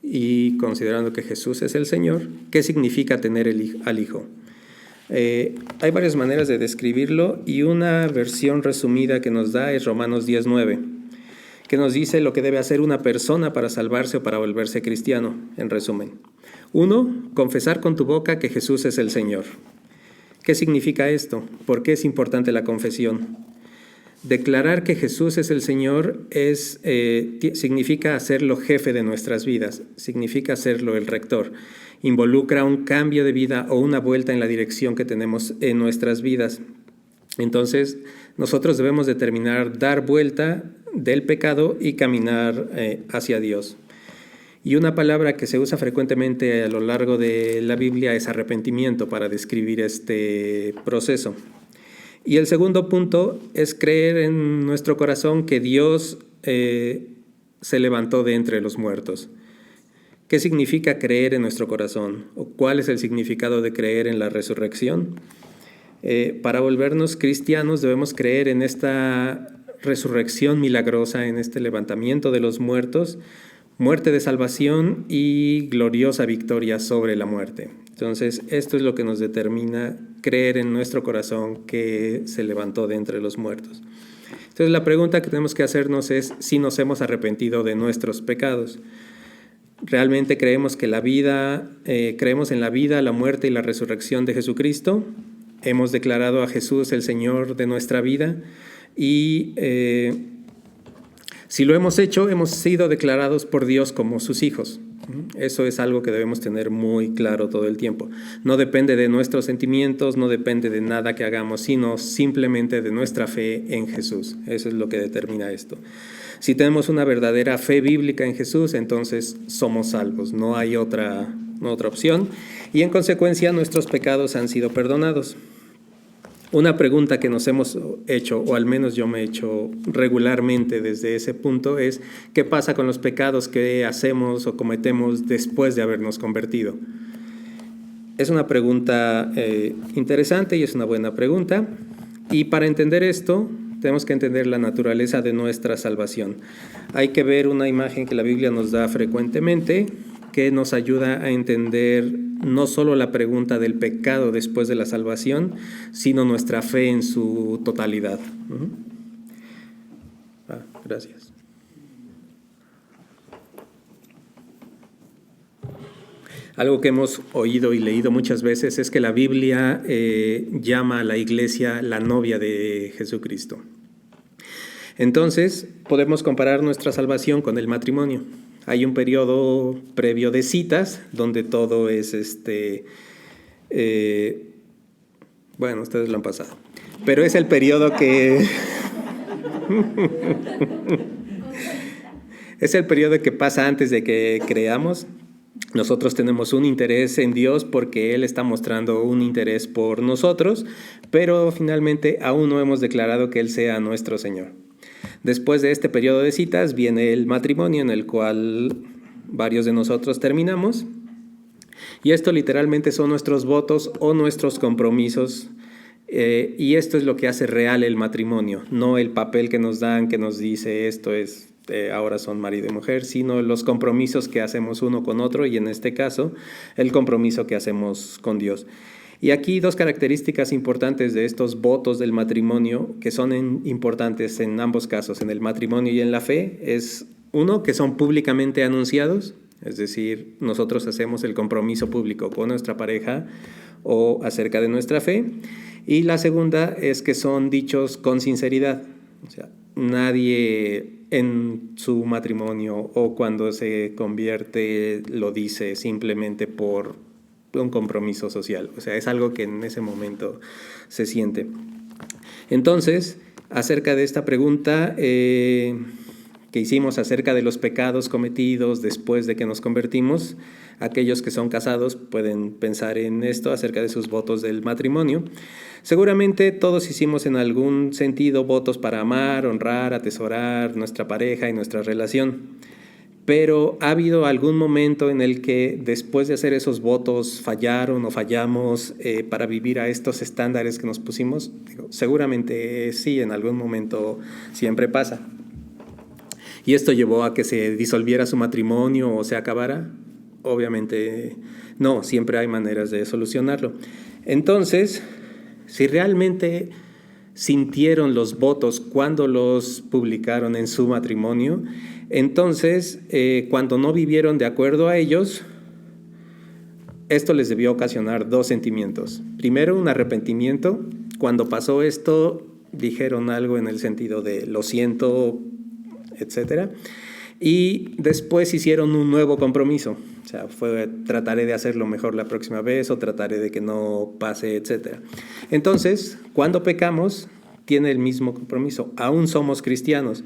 y considerando que Jesús es el Señor, ¿qué significa tener al Hijo? Hay varias maneras de describirlo y una versión resumida que nos da es Romanos 10:9, que nos dice lo que debe hacer una persona para salvarse o para volverse cristiano, en resumen. 1. Confesar con tu boca que Jesús es el Señor. ¿Qué significa esto? ¿Por qué es importante la confesión? Declarar que Jesús es el Señor significa hacerlo jefe de nuestras vidas, significa hacerlo el rector. Involucra un cambio de vida o una vuelta en la dirección que tenemos en nuestras vidas. Entonces, nosotros debemos determinar dar vuelta del pecado y caminar hacia Dios. Y una palabra que se usa frecuentemente a lo largo de la Biblia es arrepentimiento para describir este proceso. Y el segundo punto es creer en nuestro corazón que Dios se levantó de entre los muertos. ¿Qué significa creer en nuestro corazón? ¿O cuál es el significado de creer en la resurrección? Para volvernos cristianos debemos creer en esta resurrección milagrosa, en este levantamiento de los muertos, muerte de salvación y gloriosa victoria sobre la muerte. Entonces, esto es lo que nos determina creer en nuestro corazón que se levantó de entre los muertos. Entonces, la pregunta que tenemos que hacernos es si nos hemos arrepentido de nuestros pecados. ¿Realmente creemos en la vida, la muerte y la resurrección de Jesucristo? ¿Hemos declarado a Jesús el Señor de nuestra vida? Y si lo hemos hecho, hemos sido declarados por Dios como sus hijos. Eso es algo que debemos tener muy claro todo el tiempo. No depende de nuestros sentimientos, no depende de nada que hagamos, sino simplemente de nuestra fe en Jesús. Eso es lo que determina esto. Si tenemos una verdadera fe bíblica en Jesús, entonces somos salvos, no hay otra opción. Y en consecuencia, nuestros pecados han sido perdonados. Una pregunta que nos hemos hecho, o al menos yo me he hecho regularmente desde ese punto, es ¿qué pasa con los pecados que hacemos o cometemos después de habernos convertido? Es una pregunta interesante y es una buena pregunta. Y para entender esto, tenemos que entender la naturaleza de nuestra salvación. Hay que ver una imagen que la Biblia nos da frecuentemente, que nos ayuda a entender no solo la pregunta del pecado después de la salvación, sino nuestra fe en su totalidad. Gracias. Algo que hemos oído y leído muchas veces es que la Biblia llama a la iglesia la novia de Jesucristo. Entonces, podemos comparar nuestra salvación con el matrimonio. Hay un periodo previo de citas donde todo es bueno, ustedes lo han pasado. Pero es el periodo que es el periodo que pasa antes de que creamos. Nosotros tenemos un interés en Dios porque Él está mostrando un interés por nosotros, pero finalmente aún no hemos declarado que Él sea nuestro Señor. Después de este periodo de citas viene el matrimonio en el cual varios de nosotros terminamos Y esto literalmente son nuestros votos o nuestros compromisos. Y esto es lo que hace real el matrimonio, no el papel que nos dan, que nos dice esto es, ahora son marido y mujer, sino los compromisos que hacemos uno con otro y en este caso el compromiso que hacemos con Dios. Y aquí dos características importantes de estos votos del matrimonio que son importantes en ambos casos, en el matrimonio y en la fe, es uno, que son públicamente anunciados, es decir, nosotros hacemos el compromiso público con nuestra pareja o acerca de nuestra fe. Y la segunda es que son dichos con sinceridad. O sea, nadie en su matrimonio o cuando se convierte lo dice simplemente por un compromiso social. O sea, es algo que en ese momento se siente. Entonces, acerca de esta pregunta que hicimos acerca de los pecados cometidos después de que nos convertimos, aquellos que son casados pueden pensar en esto acerca de sus votos del matrimonio. Seguramente todos hicimos en algún sentido votos para amar, honrar, atesorar nuestra pareja y nuestra relación. Pero ¿ha habido algún momento en el que después de hacer esos votos fallaron o fallamos para vivir a estos estándares que nos pusimos? Seguramente sí, en algún momento siempre pasa. ¿Y esto llevó a que se disolviera su matrimonio o se acabara? Obviamente no, siempre hay maneras de solucionarlo. Entonces, si realmente sintieron los votos cuando los publicaron en su matrimonio, entonces cuando no vivieron de acuerdo a ellos, esto les debió ocasionar dos sentimientos. Primero, un arrepentimiento. Cuando pasó esto, dijeron algo en el sentido de lo siento, etcétera. Y después hicieron un nuevo compromiso. O sea, trataré de hacerlo mejor la próxima vez o trataré de que no pase, etcétera. Entonces, cuando pecamos, tiene el mismo compromiso. Aún somos cristianos,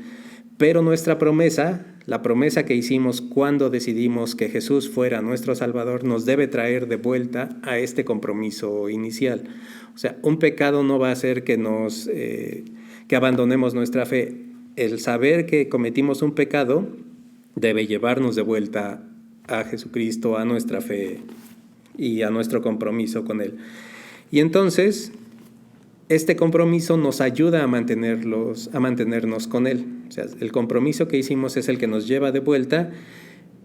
pero nuestra promesa, la promesa que hicimos cuando decidimos que Jesús fuera nuestro Salvador, nos debe traer de vuelta a este compromiso inicial. O sea, un pecado no va a hacer que abandonemos nuestra fe. El saber que cometimos un pecado debe llevarnos de vuelta a Jesucristo, a nuestra fe y a nuestro compromiso con Él. Y entonces, este compromiso nos ayuda a mantenernos con Él. O sea, el compromiso que hicimos es el que nos lleva de vuelta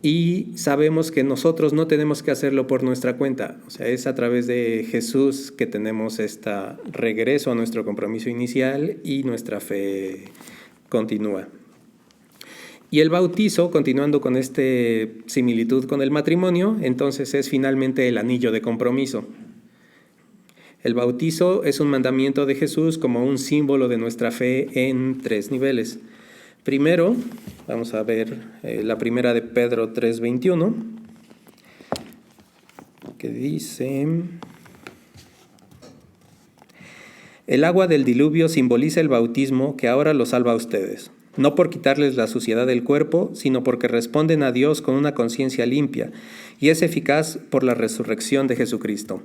y sabemos que nosotros no tenemos que hacerlo por nuestra cuenta. O sea, es a través de Jesús que tenemos este regreso a nuestro compromiso inicial y nuestra fe continúa. Y el bautizo, continuando con esta similitud con el matrimonio, entonces es finalmente el anillo de compromiso. El bautizo es un mandamiento de Jesús como un símbolo de nuestra fe en 3 niveles. Primero, vamos a ver la primera de Pedro 3:21, que dice: el agua del diluvio simboliza el bautismo que ahora los salva a ustedes, no por quitarles la suciedad del cuerpo, sino porque responden a Dios con una conciencia limpia, y es eficaz por la resurrección de Jesucristo.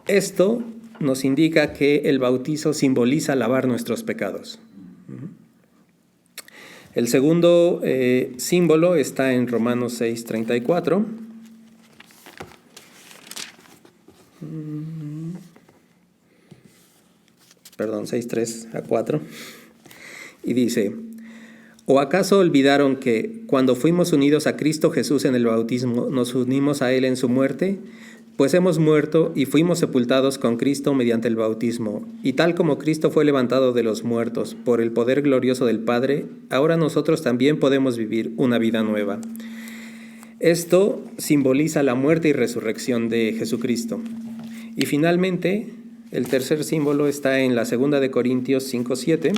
Esto nos indica que el bautizo simboliza lavar nuestros pecados. El segundo símbolo está en Romanos 6:34. Perdón, 6:3-4. Y dice: ¿o acaso olvidaron que cuando fuimos unidos a Cristo Jesús en el bautismo, nos unimos a Él en su muerte? Pues hemos muerto y fuimos sepultados con Cristo mediante el bautismo. Y tal como Cristo fue levantado de los muertos por el poder glorioso del Padre, ahora nosotros también podemos vivir una vida nueva. Esto simboliza la muerte y resurrección de Jesucristo. Y finalmente, el tercer símbolo está en la 2 de Corintios 5:7.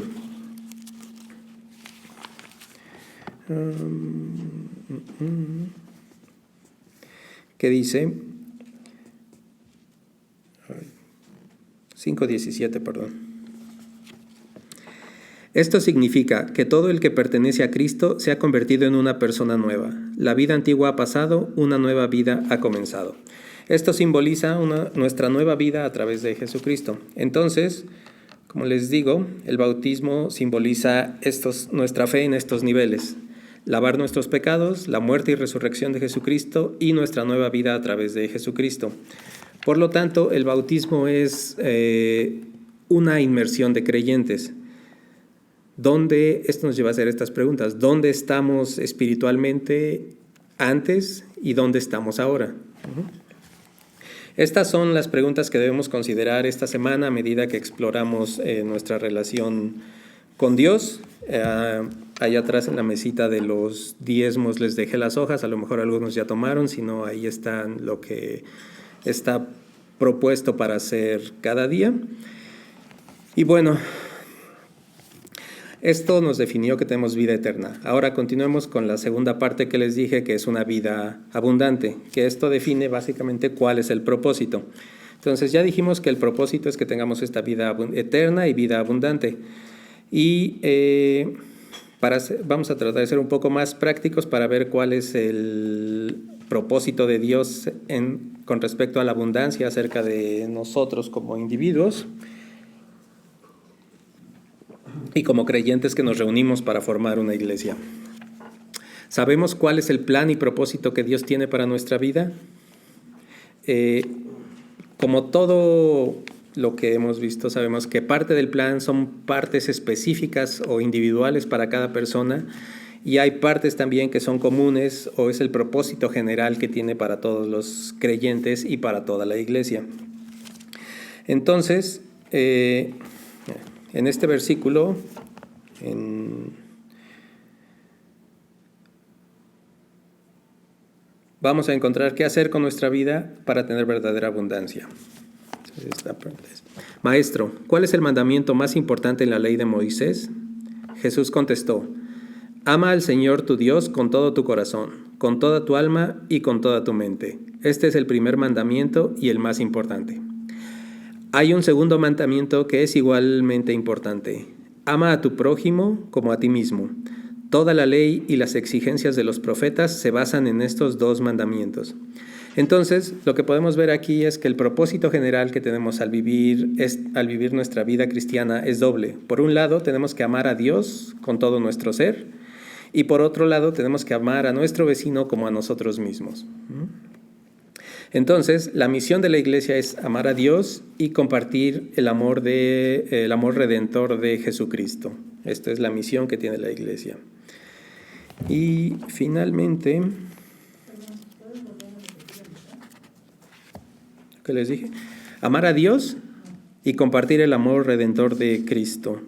Que dice 5:17, perdón. Esto significa que todo el que pertenece a Cristo se ha convertido en una persona nueva. La vida antigua ha pasado, una nueva vida ha comenzado. Esto simboliza nuestra nueva vida a través de Jesucristo. Entonces, como les digo, el bautismo simboliza nuestra fe en estos niveles. lavar nuestros pecados, la muerte y resurrección de Jesucristo y nuestra nueva vida a través de Jesucristo. Por lo tanto, el bautismo es una inmersión de creyentes. Esto nos lleva a hacer estas preguntas. ¿Dónde estamos espiritualmente antes y dónde estamos ahora? Estas son las preguntas que debemos considerar esta semana a medida que exploramos nuestra relación con Dios. Allá atrás en la mesita de los diezmos les dejé las hojas, a lo mejor algunos ya tomaron, si no, ahí está lo que está propuesto para hacer cada día. Y bueno, esto nos definió que tenemos vida eterna. Ahora continuemos con la segunda parte que les dije, que es una vida abundante, que esto define básicamente cuál es el propósito. Entonces ya dijimos que el propósito es que tengamos esta vida eterna y vida abundante. Y vamos a tratar de ser un poco más prácticos para ver cuál es el propósito de Dios con respecto a la abundancia acerca de nosotros como individuos y como creyentes que nos reunimos para formar una iglesia. ¿Sabemos cuál es el plan y propósito que Dios tiene para nuestra vida? Como todo lo que hemos visto, sabemos que parte del plan son partes específicas o individuales para cada persona, y hay partes también que son comunes o es el propósito general que tiene para todos los creyentes y para toda la iglesia. Entonces, en este versículo, vamos a encontrar qué hacer con nuestra vida para tener verdadera abundancia. Maestro, ¿cuál es el mandamiento más importante en la ley de Moisés? Jesús contestó: ama al Señor tu Dios con todo tu corazón, con toda tu alma y con toda tu mente. Este es el primer mandamiento y el más importante. Hay un segundo mandamiento que es igualmente importante. Ama a tu prójimo como a ti mismo. Toda la ley y las exigencias de los profetas se basan en estos dos mandamientos. Entonces, lo que podemos ver aquí es que el propósito general que tenemos al vivir nuestra vida cristiana es doble. Por un lado, tenemos que amar a Dios con todo nuestro ser, y por otro lado, tenemos que amar a nuestro vecino como a nosotros mismos. Entonces, la misión de la iglesia es amar a Dios y compartir el amor redentor de Jesucristo. Esta es la misión que tiene la iglesia. Y finalmente, ¿qué les dije? Amar a Dios y compartir el amor redentor de Cristo.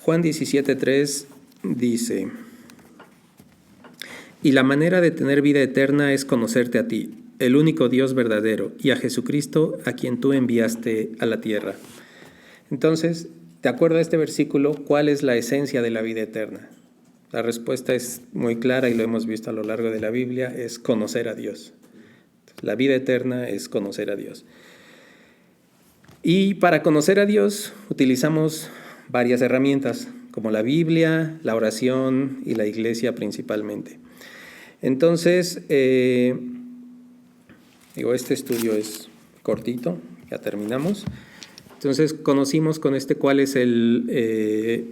Juan 17:3 dice: y la manera de tener vida eterna es conocerte a ti, el único Dios verdadero, y a Jesucristo, a quien tú enviaste a la tierra. Entonces, de acuerdo a este versículo, ¿cuál es la esencia de la vida eterna? La respuesta es muy clara y lo hemos visto a lo largo de la Biblia, es conocer a Dios. La vida eterna es conocer a Dios. Y para conocer a Dios utilizamos varias herramientas, como la Biblia, la oración y la iglesia principalmente. Entonces, este estudio es cortito, ya terminamos. Entonces, conocimos con cuál es el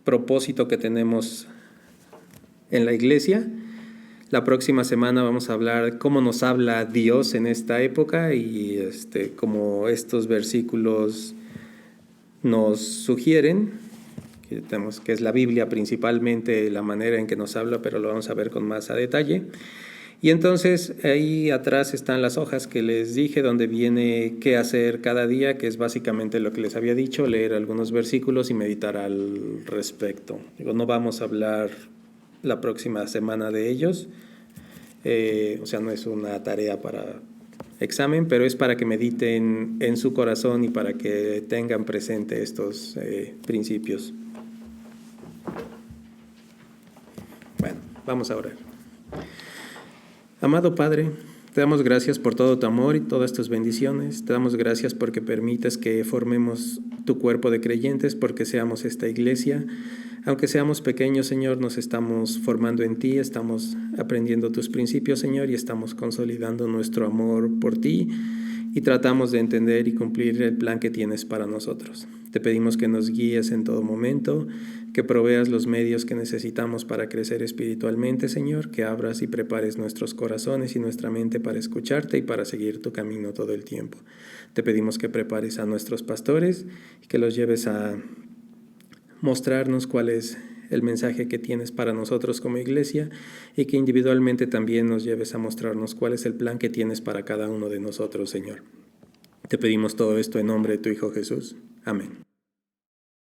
propósito que tenemos en la iglesia. La próxima semana vamos a hablar cómo nos habla Dios en esta época y cómo estos versículos nos sugieren, que es la Biblia principalmente la manera en que nos habla, pero lo vamos a ver con más a detalle. Y entonces ahí atrás están las hojas que les dije, donde viene qué hacer cada día, que es básicamente lo que les había dicho, leer algunos versículos y meditar al respecto. No vamos a hablar la próxima semana de ellos, no es una tarea para examen, pero es para que mediten en su corazón y para que tengan presente estos principios. Bueno, vamos a orar. Amado Padre, Te damos gracias por todo tu amor y todas tus bendiciones. Te damos gracias porque permites que formemos tu cuerpo de creyentes, porque seamos esta iglesia. Aunque seamos pequeños, Señor, nos estamos formando en ti, estamos aprendiendo tus principios, Señor, y estamos consolidando nuestro amor por ti y tratamos de entender y cumplir el plan que tienes para nosotros. Te pedimos que nos guíes en todo momento, que proveas los medios que necesitamos para crecer espiritualmente, Señor, que abras y prepares nuestros corazones y nuestra mente para escucharte y para seguir tu camino todo el tiempo. Te pedimos que prepares a nuestros pastores y que los lleves a mostrarnos cuál es el mensaje que tienes para nosotros como iglesia y que individualmente también nos lleves a mostrarnos cuál es el plan que tienes para cada uno de nosotros, Señor. Te pedimos todo esto en nombre de tu Hijo Jesús. Amén.